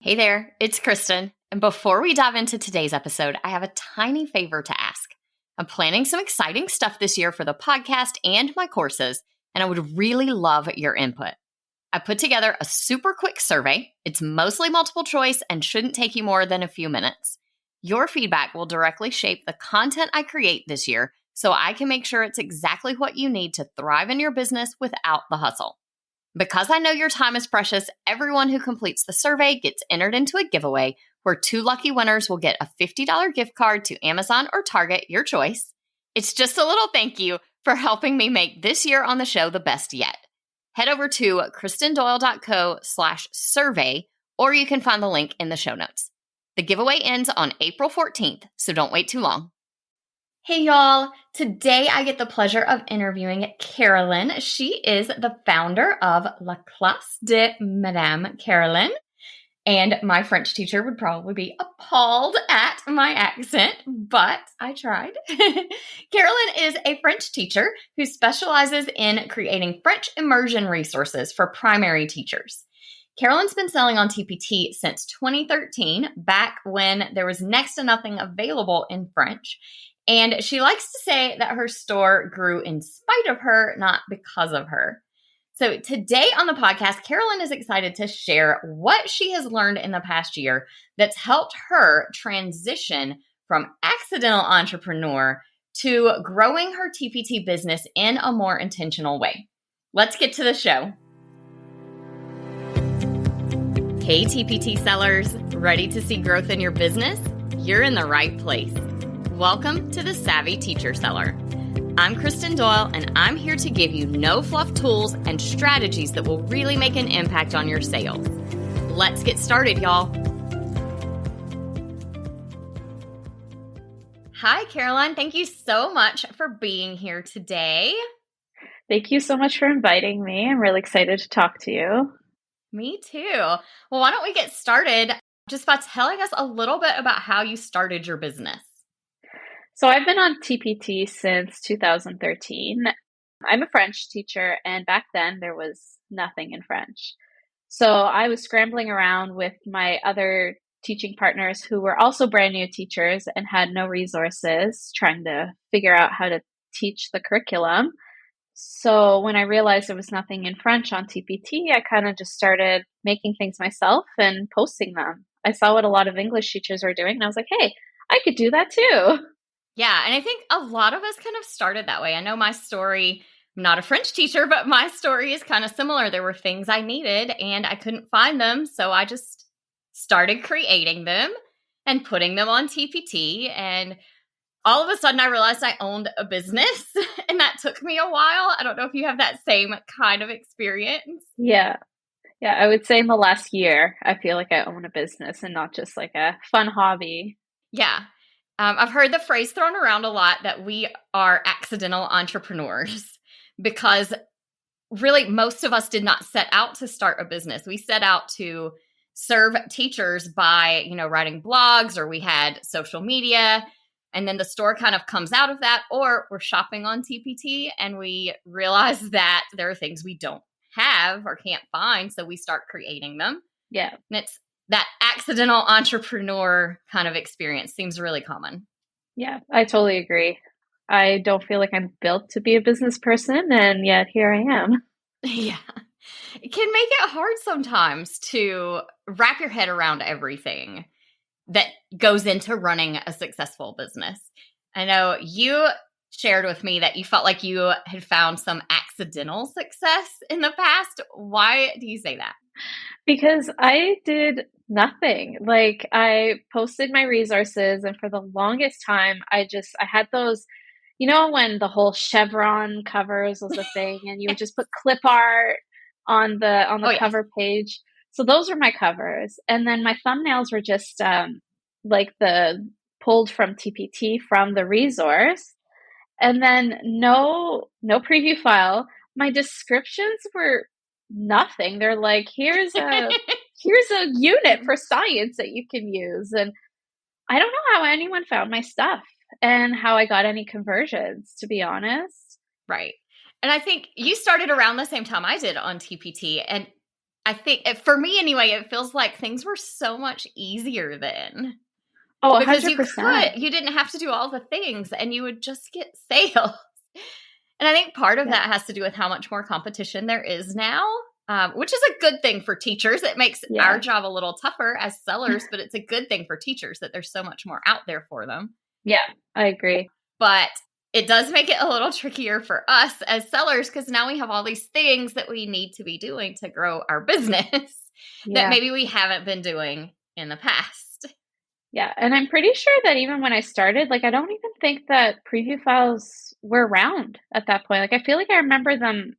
Hey there, it's Kristen. And before we dive into today's episode, I have a tiny favor to ask. I'm planning some exciting stuff this year for the podcast and my courses, and I would really love your input. I put together a super quick survey. It's mostly multiple choice and shouldn't take you more than a few minutes. Your feedback will directly shape the content I create this year, so I can make sure it's exactly what you need to thrive in your business without the hustle. Because I know your time is precious, everyone who completes the survey gets entered into a giveaway where 2 lucky winners will get a $50 gift card to Amazon or Target, your choice. It's just a little thank you for helping me make this year on the show the best yet. Head over to kristendoyle.co/survey, or you can find the link in the show notes. The giveaway ends on April 14th, so don't wait too long. Hey y'all, today I get the pleasure of interviewing Carolyn. She is the founder of La Classe de Madame Carolyn, and my French teacher would probably be appalled at my accent, but I tried. Carolyn is a French teacher who specializes in creating French immersion resources for primary teachers. Carolyn's been selling on TPT since 2013, back when there was next to nothing available in French. And she likes to say that her store grew in spite of her, not because of her. So today on the podcast, Carolyn is excited to share what she has learned in the past year that's helped her transition from accidental entrepreneur to growing her TPT business in a more intentional way. Let's get to the show. Hey, TPT sellers, ready to see growth in your business? You're in the right place. Welcome to the Savvy Teacher Seller. I'm Kristen Doyle, and I'm here to give you no-fluff tools and strategies that will really make an impact on your sales. Let's get started, y'all. Hi, Caroline. Thank you so much for being here today. Thank you so much for inviting me. I'm really excited to talk to you. Me too. Well, why don't we get started just by telling us a little bit about how you started your business? So I've been on TPT since 2013. I'm a French teacher, and back then there was nothing in French. So I was scrambling around with my other teaching partners who were also brand new teachers and had no resources, trying to figure out how to teach the curriculum. So when I realized there was nothing in French on TPT, I kind of just started making things myself and posting them. I saw what a lot of English teachers were doing, and I was like, hey, I could do that too. Yeah, and I think a lot of us kind of started that way. I know my story, I'm not a French teacher, but my story is kind of similar. There were things I needed and I couldn't find them, so I just started creating them and putting them on TPT, and all of a sudden I realized I owned a business, and that took me a while. I don't know if you have that same kind of experience. Yeah, I would say in the last year, I feel like I own a business and not just like a fun hobby. Yeah. I've heard the phrase thrown around a lot that we are accidental entrepreneurs because really most of us did not set out to start a business. We set out to serve teachers by, writing blogs, or we had social media, and then the store kind of comes out of that, or we're shopping on TPT and we realize that there are things we don't have or can't find, so we start creating them. Yeah. And it's that accidental entrepreneur kind of experience seems really common. Yeah, I totally agree. I don't feel like I'm built to be a business person, and yet here I am. Yeah. It can make it hard sometimes to wrap your head around everything that goes into running a successful business. I know you shared with me that you felt like you had found some accidental success in the past. Why do you say that? Because I did nothing. Like, I posted my resources, and for the longest time, I had those, when the whole chevron covers was a thing, and you would just put clip art on the cover page. So those were my covers, and then my thumbnails were just like the pulled from TPT from the resource, and then no preview file. My descriptions were nothing. They're like, here's a unit for science that you can use. And I don't know how anyone found my stuff and how I got any conversions, to be honest. Right. And I think you started around the same time I did on TPT. And I think for me anyway, it feels like things were so much easier then. Oh, Because 100%. you didn't have to do all the things and you would just get sales. And I think part of Yeah. that has to do with how much more competition there is now, which is a good thing for teachers. It makes Yeah. our job a little tougher as sellers, but it's a good thing for teachers that there's so much more out there for them. Yeah, I agree. But it does make it a little trickier for us as sellers because now we have all these things that we need to be doing to grow our business that Yeah. maybe we haven't been doing in the past. Yeah, and I'm pretty sure that even when I started, like, I don't even think that preview files were around at that point. Like, I feel like I remember them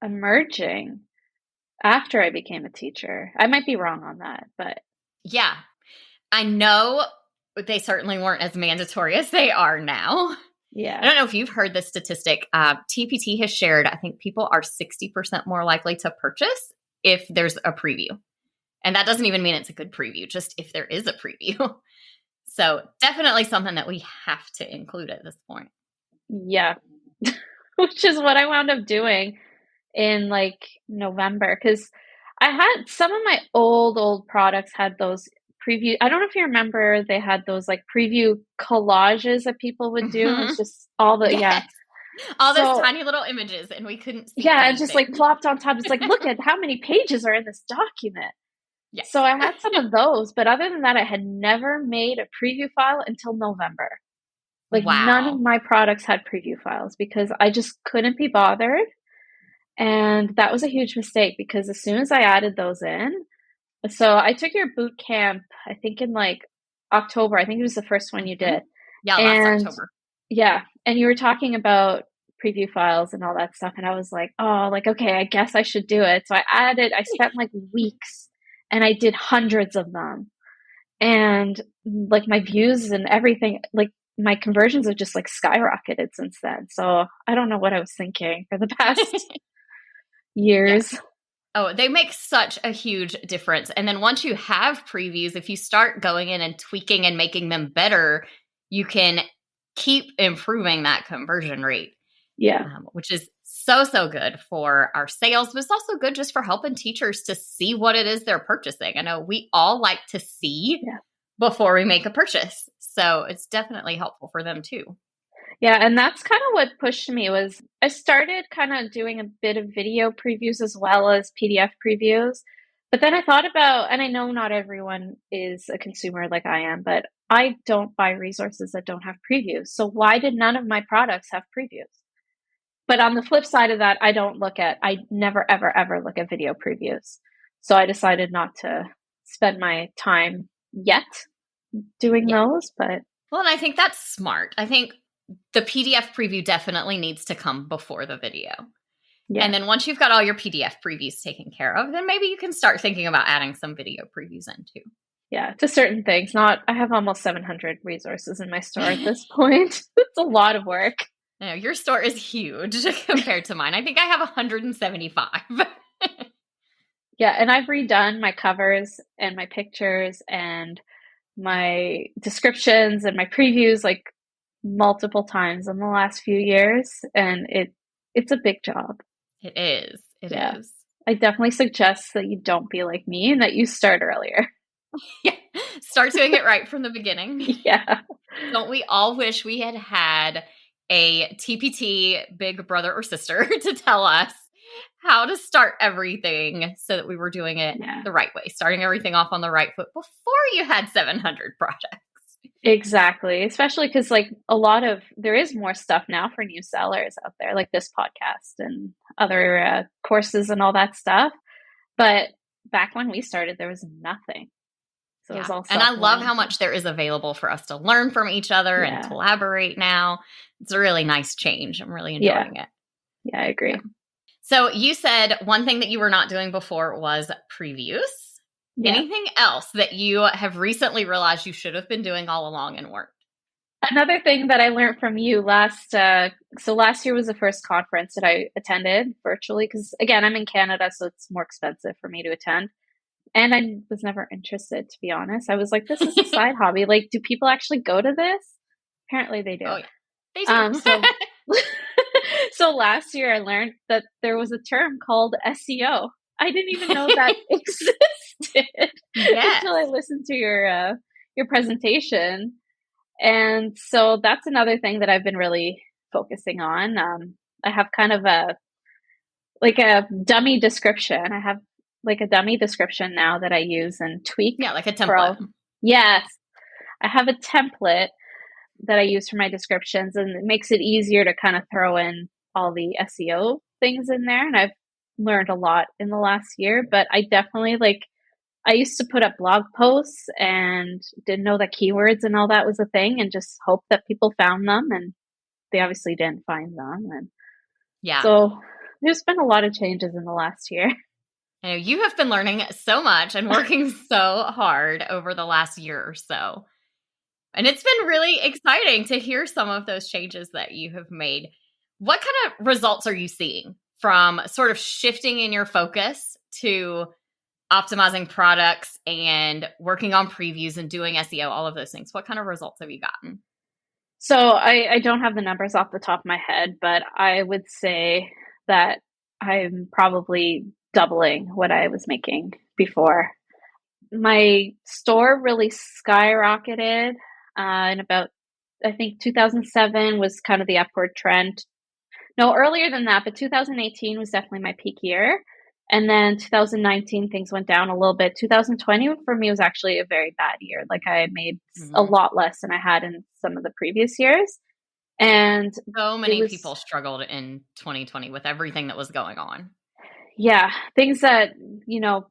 emerging after I became a teacher. I might be wrong on that, but Yeah, I know they certainly weren't as mandatory as they are now. I yeah. don't know if you've heard this statistic. TPT has shared, I think people are 60% more likely to purchase if there's a preview. And that doesn't even mean it's a good preview, just if there is a preview. So definitely something that we have to include at this point. Yeah. Which is what I wound up doing in like November because I had some of my old products had those preview. I don't know if you remember, they had those like preview collages that people would do. Mm-hmm. It's just all the, yeah. Yes. All those So, tiny little images, and we couldn't see yeah, it just anything. like plopped on top. It's like, look at how many pages are in this document. Yes. So I had some of those, but other than that, I had never made a preview file until November. Like none of Wow. my products had preview files because I just couldn't be bothered. And that was a huge mistake because as soon as I added those in, so I took your boot camp, I think in like October. I think it was the first one you Mm-hmm. did. Yeah, last And October. yeah, and you were talking about preview files and all that stuff. And I was like, oh, like, okay, I guess I should do it. So I spent like weeks and I did hundreds of them. And like my views and everything, like my conversions have just like skyrocketed since then. So I don't know what I was thinking for the past Yeah. years. Oh, they make such a huge difference. And then once you have previews, if you start going in and tweaking and making them better, you can keep improving that conversion rate, Yeah. which is so good for our sales, but it's also good just for helping teachers to see what it is they're purchasing. I know we all like to see before we make a purchase. So it's definitely helpful for them too. Yeah, and that's kind of what pushed me was I started kind of doing a bit of video previews as well as PDF previews. But then I thought about, and I know not everyone is a consumer like I am, but I don't buy resources that don't have previews. So why did none of my products have previews? But on the flip side of that, I never, ever, ever look at video previews. So I decided not to spend my time yet doing those, but. Well, and I think that's smart. I think the PDF preview definitely needs to come before the video. Yeah. And then once you've got all your PDF previews taken care of, then maybe you can start thinking about adding some video previews in too. Yeah, to certain things. I have almost 700 resources in my store at this point. It's a lot of work. No, your store is huge compared to mine. I think I have 175. Yeah, and I've redone my covers and my pictures and my descriptions and my previews like multiple times in the last few years, and it's a big job. It is. It is. I definitely suggest that you don't be like me and that you start earlier. Yeah. Start doing it right from the beginning. Yeah. Don't we all wish we had had a TPT big brother or sister to tell us how to start everything so that we were doing it the right way, starting everything off on the right foot before you had 700 projects. Exactly. Especially because like there is more stuff now for new sellers out there, like this podcast and other courses and all that stuff. But back when we started, there was nothing. So it was all and I love how much there is available for us to learn from each other and collaborate now. It's a really nice change. I'm really enjoying it. Yeah, I agree. Yeah. So you said one thing that you were not doing before was previews. Yeah. Anything else that you have recently realized you should have been doing all along and weren't? Another thing that I learned from you last year was the first conference that I attended virtually because, again, I'm in Canada, so it's more expensive for me to attend. And I was never interested, to be honest. I was like, this is a side hobby. Like, do people actually go to this? Apparently they do. Oh, yeah. They do. So last year I learned that there was a term called SEO. I didn't even know that existed until I Yes. listened to your presentation. And so that's another thing that I've been really focusing on. I have kind of a dummy description. I have like a dummy description now that I use and tweak Yeah, like a for template. all. Yes, I have a template that I use for my descriptions, and it makes it easier to kind of throw in all the SEO things in there. And I've learned a lot in the last year, but I definitely I used to put up blog posts and didn't know that keywords and all that was a thing and just hope that people found them, and they obviously didn't find them. And Yeah. so there's been a lot of changes in the last year. I know you have been learning so much and working so hard over the last year or so. And it's been really exciting to hear some of those changes that you have made. What kind of results are you seeing from sort of shifting in your focus to optimizing products and working on previews and doing SEO, all of those things? What kind of results have you gotten? So I don't have the numbers off the top of my head, but I would say that I'm probably doubling what I was making before. My store really skyrocketed in about, I think 2007 was kind of the upward trend. No, earlier than that, but 2018 was definitely my peak year. And then 2019, things went down a little bit. 2020 for me was actually a very bad year. Like I made a Mm-hmm. lot less than I had in some of the previous years. And So it many was, people struggled in 2020 with everything that was going on. yeah, things that,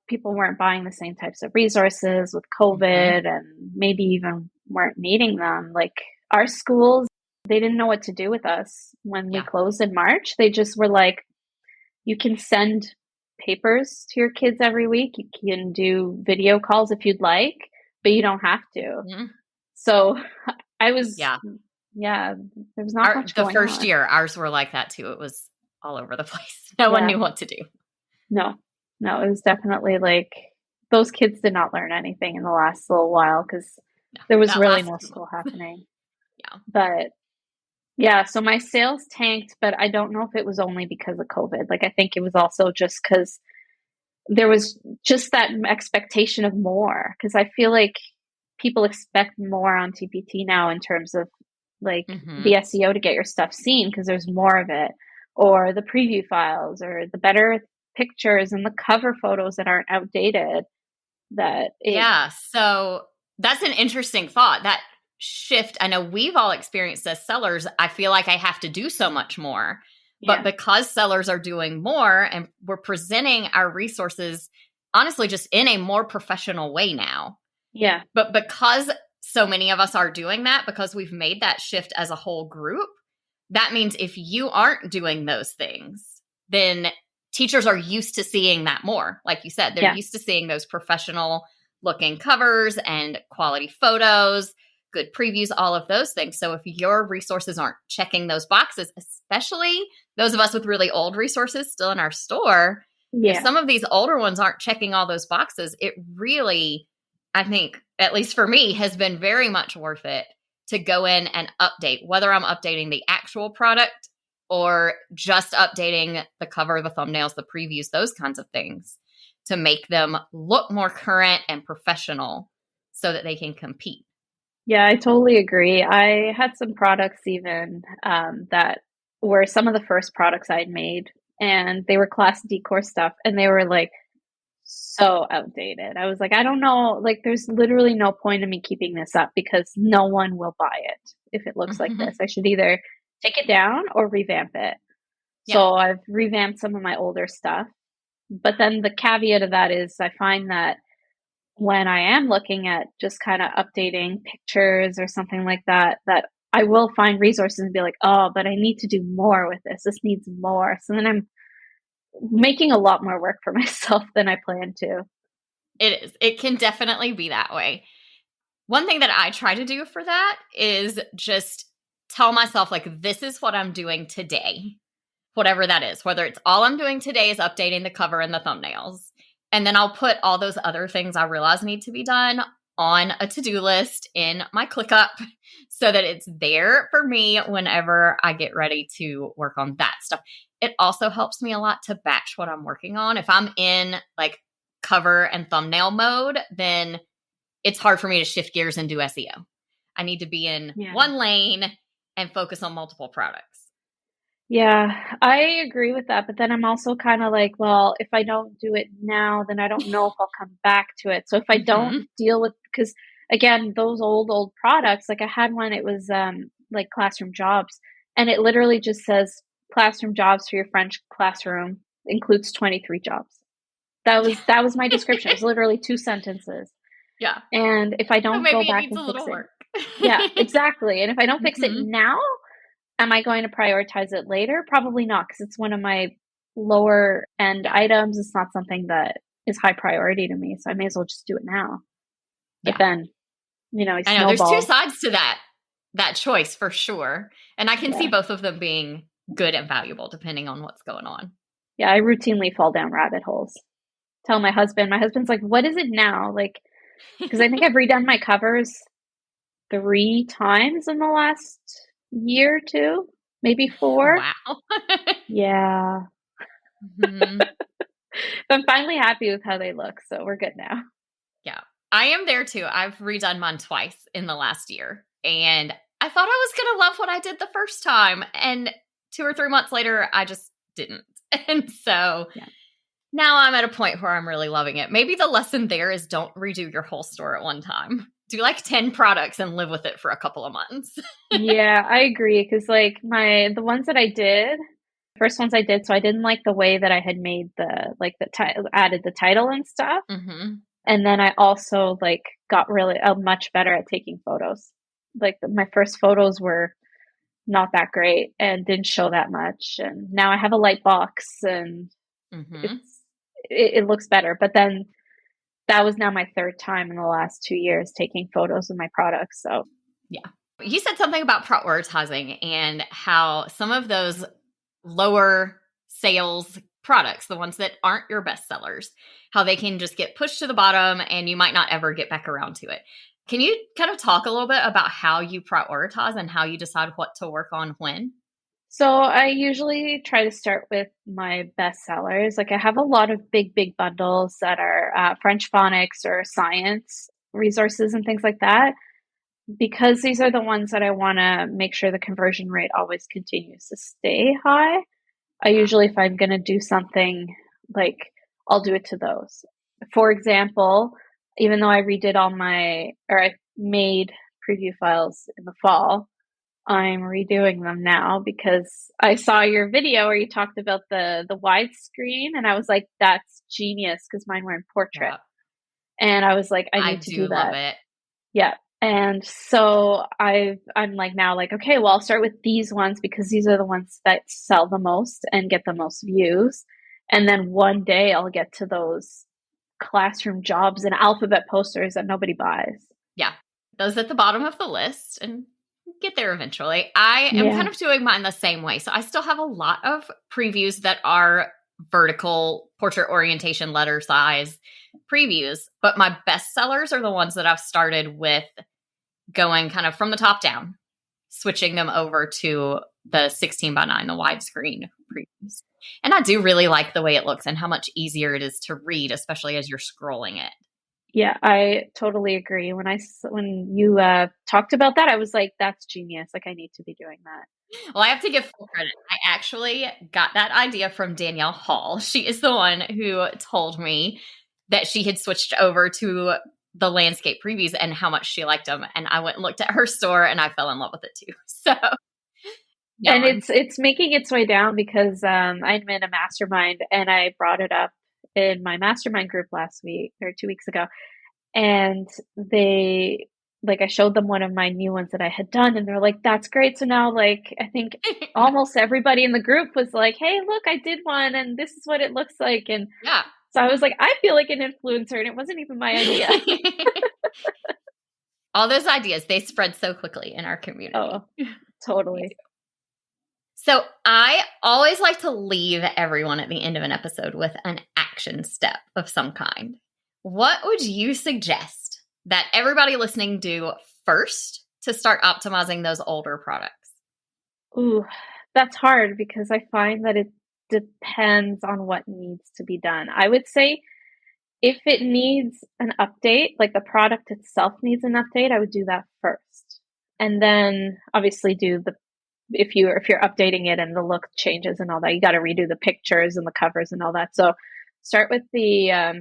people weren't buying the same types of resources with Mm-hmm. COVID and maybe even weren't needing them. Like our schools, they didn't know what to do with us when we Yeah. closed in March. They just were like, you can send papers to your kids every week. You can do video calls if you'd like, but you don't have to. Mhm. So I was, Yeah. yeah, there was not much The going first on. year, ours were like that too. It was all over the place. No one Yeah, knew what to do. no, no, it was definitely like those kids did not learn anything in the last little while because No, there was that really last no month. school happening. Yeah. But yeah, so my sales tanked, but I don't know if it was only because of COVID. Like I think it was also just because there was just that expectation of more because I feel like people expect more on TPT now in terms of like Mm-hmm. the SEO to get your stuff seen because there's more of it, or the preview files, or the better pictures and the cover photos that aren't outdated. That it, Yeah. So that's an interesting thought. That shift, I know we've all experienced as sellers. I feel like I have to do so much more. But yeah, because sellers are doing more and we're presenting our resources, honestly, just in a more professional way now. yeah, But because so many of us are doing that, because we've made that shift as a whole group, that means if you aren't doing those things, then teachers are used to seeing that more. Like you said, they're yeah, used to seeing those professional looking covers and quality photos, good previews, all of those things. So if your resources aren't checking those boxes, especially those of us with really old resources still in our store, if yeah, some of these older ones aren't checking all those boxes, it really, I think, at least for me, has been very much worth it to go in and update, whether I'm updating the actual product or just updating the cover, the thumbnails, the previews, those kinds of things to make them look more current and professional so that they can compete. yeah. I totally agree. I had some products even that were some of the first products I'd made, and they were class decor stuff, and they were like so outdated. I was like, I don't know, like there's literally no point in me keeping this up because no one will buy it if it looks like this. I should either take it down or revamp it. Yeah. So I've revamped some of my older stuff. But then the caveat of that is I find that when I am looking at just kind of updating pictures or something like that, that I will find resources and be like, oh, but I need to do more with this. This needs more. So then I'm making a lot more work for myself than I planned to. It is. It can definitely be that way. One thing that I try to do for that is just tell myself, like, this is what I'm doing today, whatever that is, whether it's all I'm doing today is updating the cover and the thumbnails. And then I'll put all those other things I realize need to be done on a to-do list in my ClickUp so that it's there for me whenever I get ready to work on that stuff. It also helps me a lot to batch what I'm working on. If I'm in like cover and thumbnail mode, then it's hard for me to shift gears and do SEO. I need to be in one lane and focus on multiple products. Yeah, I agree with that. But then I'm also kind of like, well, if I don't do it now, then I don't know if I'll come back to it. So if I don't deal with, because again, those old products, like I had one, it was like classroom jobs, and it literally just says classroom jobs for your French classroom includes 23 jobs. That was my description. It was literally 2 sentences. Yeah. And if I So don't maybe go back it needs and a fix little it, work. yeah, exactly. And if I don't fix it now, am I going to prioritize it later? Probably not, because it's one of my lower end items. It's not something that is high priority to me. So I may as well just do it now. But then, you know, I know there's 2 sides to that choice for sure. And I can see both of them being good and valuable depending on what's going on. Yeah, I routinely fall down rabbit holes. Tell my husband's like, what is it now? Like, because I think I've redone my covers 3 times in the last year or 2, maybe 4. Wow. Yeah. But I'm finally happy with how they look, so we're good now. Yeah, I am there too. I've redone mine twice in the last year, and I thought I was going to love what I did the first time, and 2 or 3 months later, I just didn't. And so now I'm at a point where I'm really loving it. Maybe the lesson there is don't redo your whole store at one time. Do like 10 products and live with it for a couple of months. Yeah, I agree. Because like the ones that I did, first ones I did, so I didn't like the way that I had made added the title and stuff. And then I also like got really much better at taking photos. Like my first photos were not that great and didn't show that much. And now I have a light box and it looks better. But then that was now my 3rd time in the last 2 years taking photos of my products. So yeah. You said something about prioritizing and how some of those lower sales products, the ones that aren't your best sellers, how they can just get pushed to the bottom and you might not ever get back around to it. Can you kind of talk a little bit about how you prioritize and how you decide what to work on when? So I usually try to start with my best sellers. Like I have a lot of big bundles that are French phonics or science resources and things like that, because these are the ones that I want to make sure the conversion rate always continues to stay high. I usually, if I'm going to do something, like I'll do it to those. For example, even though I I made preview files in the fall, I'm redoing them now because I saw your video where you talked about the widescreen, and I was like, that's genius, because mine were in portrait. And I was like, I need to do that. Love it. Yeah. And so I'm like now like, okay, well, I'll start with these ones because these are the ones that sell the most and get the most views. And then one day I'll get to those classroom jobs and alphabet posters that nobody buys. Yeah. Those at the bottom of the list and get there eventually. I am kind of doing mine the same way. So I still have a lot of previews that are vertical portrait orientation letter size previews, but my best sellers are the ones that I've started with going kind of from the top down, switching them over to the 16:9, the widescreen previews. And I do really like the way it looks and how much easier it is to read, especially as you're scrolling it. Yeah, I totally agree. When you talked about that, I was like, that's genius. Like, I need to be doing that. Well, I have to give full credit. I actually got that idea from Danielle Hall. She is the one who told me that she had switched over to the landscape previews and how much she liked them. And I went and looked at her store and I fell in love with it too. So, yeah, and it's making its way down because I'm in a mastermind and I brought it up in my mastermind group last week or 2 weeks ago. And I showed them one of my new ones that I had done and they're like, that's great. So now like, I think almost everybody in the group was like, hey, look, I did one and this is what it looks like. And yeah. So I was like, I feel like an influencer and it wasn't even my idea. All those ideas, they spread so quickly in our community. Oh, totally. So I always like to leave everyone at the end of an episode with an action step of some kind. What would you suggest that everybody listening do first to start optimizing those older products? Ooh, that's hard because I find that it depends on what needs to be done. I would say if it needs an update, like the product itself needs an update, I would do that first. And then obviously do the if you're updating it and the look changes and all that, you got to redo the pictures and the covers and all that. So start with the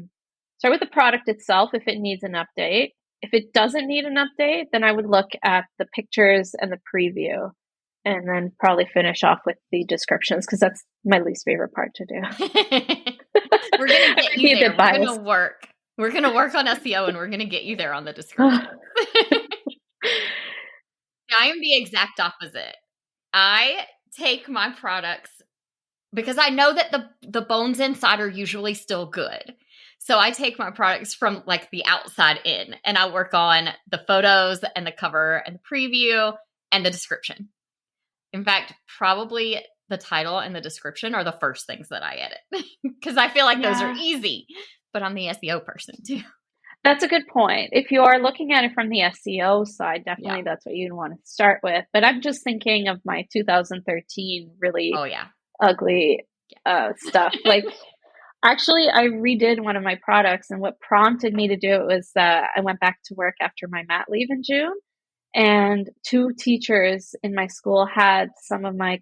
product itself if it needs an update. If it doesn't need an update, then I would look at the pictures and the preview, and then probably finish off with the descriptions because that's my least favorite part to do. We're gonna get Be you a there. bit biased. We're gonna work on SEO, and we're gonna get you there on the description. I am the exact opposite. I take my products because I know that the bones inside are usually still good. So I take my products from like the outside in, and I work on the photos and the cover and the preview and the description. In fact, probably the title and the description are the first things that I edit because I feel like those are easy, but I'm the SEO person too. That's a good point. If you are looking at it from the SEO side, definitely that's what you'd want to start with. But I'm just thinking of my 2013 really ugly stuff. Like, actually, I redid one of my products, and what prompted me to do it was I went back to work after my mat leave in June, and two teachers in my school had some of my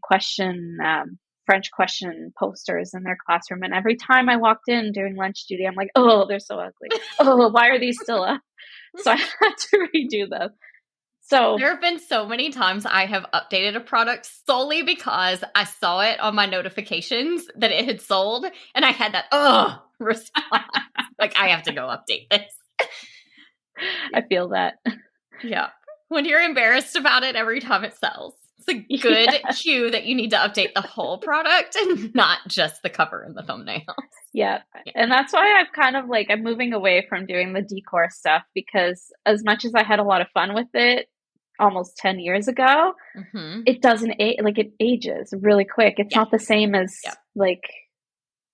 French question posters in their classroom. And every time I walked in during lunch duty, I'm like, oh, they're so ugly. Oh, why are these still up? So I had to redo them. So there have been so many times I have updated a product solely because I saw it on my notifications that it had sold, and I had that response. Like, I have to go update this. I feel that. Yeah. When you're embarrassed about it every time it sells. It's a good cue that you need to update the whole product and not just the cover and the thumbnails. Yeah. And that's why I've kind of like, I'm moving away from doing the decor stuff, because as much as I had a lot of fun with it almost 10 years ago, it doesn't like it ages really quick. It's not the same as like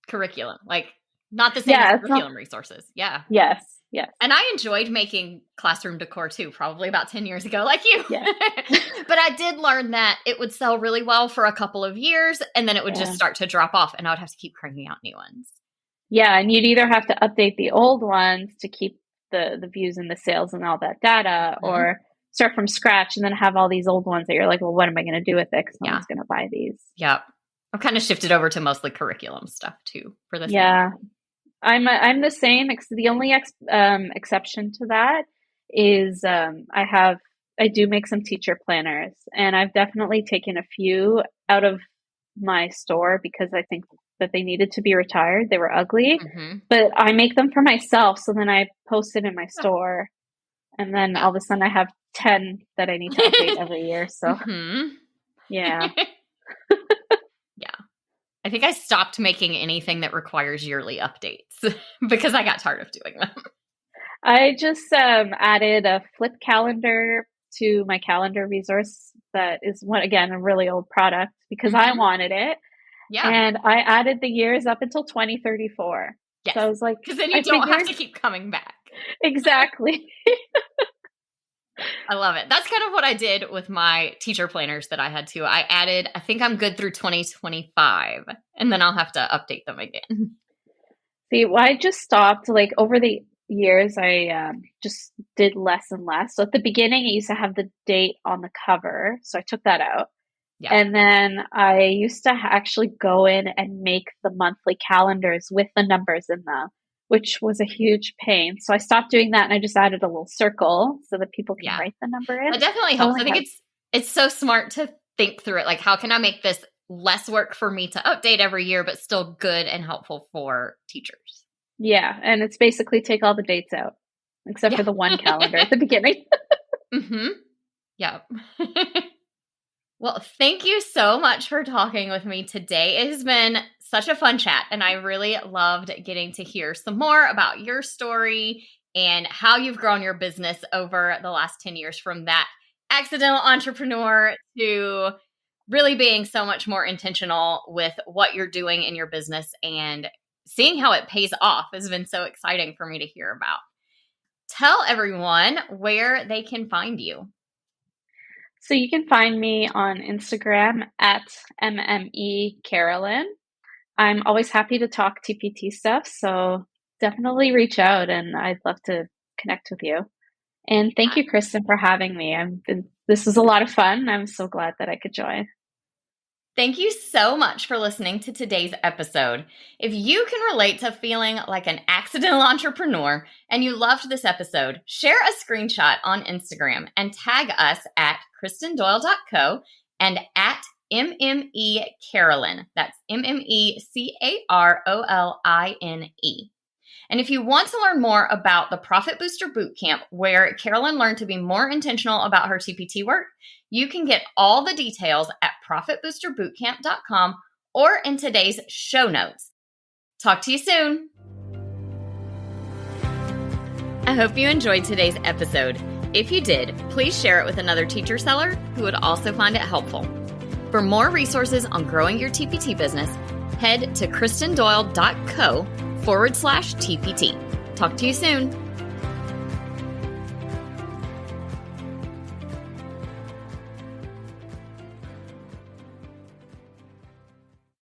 curriculum, like not the same as curriculum resources. Yeah. Yes. Yes. And I enjoyed making classroom decor too, probably about 10 years ago, like you. Yeah. But I did learn that it would sell really well for a couple of years, and then it would just start to drop off, and I would have to keep cranking out new ones. Yeah. And you'd either have to update the old ones to keep the views and the sales and all that data, or start from scratch and then have all these old ones that you're like, well, what am I going to do with it? Because no one's going to buy these. Yep. I've kind of shifted over to mostly curriculum stuff too for this. Yeah. I'm the same. The only exception to that is I do make some teacher planners, and I've definitely taken a few out of my store because I think that they needed to be retired. They were ugly, but I make them for myself. So then I post it in my store, and then all of a sudden I have 10 that I need to update every year. So yeah. I think I stopped making anything that requires yearly updates because I got tired of doing them. I just added a flip calendar to my calendar resource that is, again, a really old product because I wanted it. Yeah. And I added the years up until 2034. Yes. So I was like, because then you don't have to keep coming back. Exactly. I love it. That's kind of what I did with my teacher planners that I had to. I added, I think I'm good through 2025, and then I'll have to update them again. See, well, I just stopped, like, over the years, I just did less and less. So at the beginning, I used to have the date on the cover, so I took that out. Yeah. And then I used to actually go in and make the monthly calendars with the numbers in them, which was a huge pain. So I stopped doing that, and I just added a little circle so that people can write the number in. It definitely helps. I think it's so smart to think through it. Like, how can I make this less work for me to update every year, but still good and helpful for teachers? Yeah. And it's basically take all the dates out, except for the one calendar at the beginning. Yeah. Well, thank you so much for talking with me today. It has been such a fun chat, and I really loved getting to hear some more about your story and how you've grown your business over the last 10 years from that accidental entrepreneur to really being so much more intentional with what you're doing in your business, and seeing how it pays off has been so exciting for me to hear about. tell everyone where they can find you. So you can find me on Instagram at MMECarolyn. I'm always happy to talk TPT stuff, so definitely reach out and I'd love to connect with you. And thank you, Kristen, for having me. This was a lot of fun. I'm so glad that I could join. Thank you so much for listening to today's episode. If you can relate to feeling like an accidental entrepreneur and you loved this episode, share a screenshot on Instagram and tag us at KristenDoyle.co and at MMECarolyn. That's MMECarolline. And if you want to learn more about the Profit Booster Bootcamp, where Carolyn learned to be more intentional about her TPT work, you can get all the details at profitboosterbootcamp.com or in today's show notes. Talk to you soon. I hope you enjoyed today's episode. If you did, please share it with another teacher seller who would also find it helpful. For more resources on growing your TPT business, head to kristendoyle.co/TPT. Talk to you soon.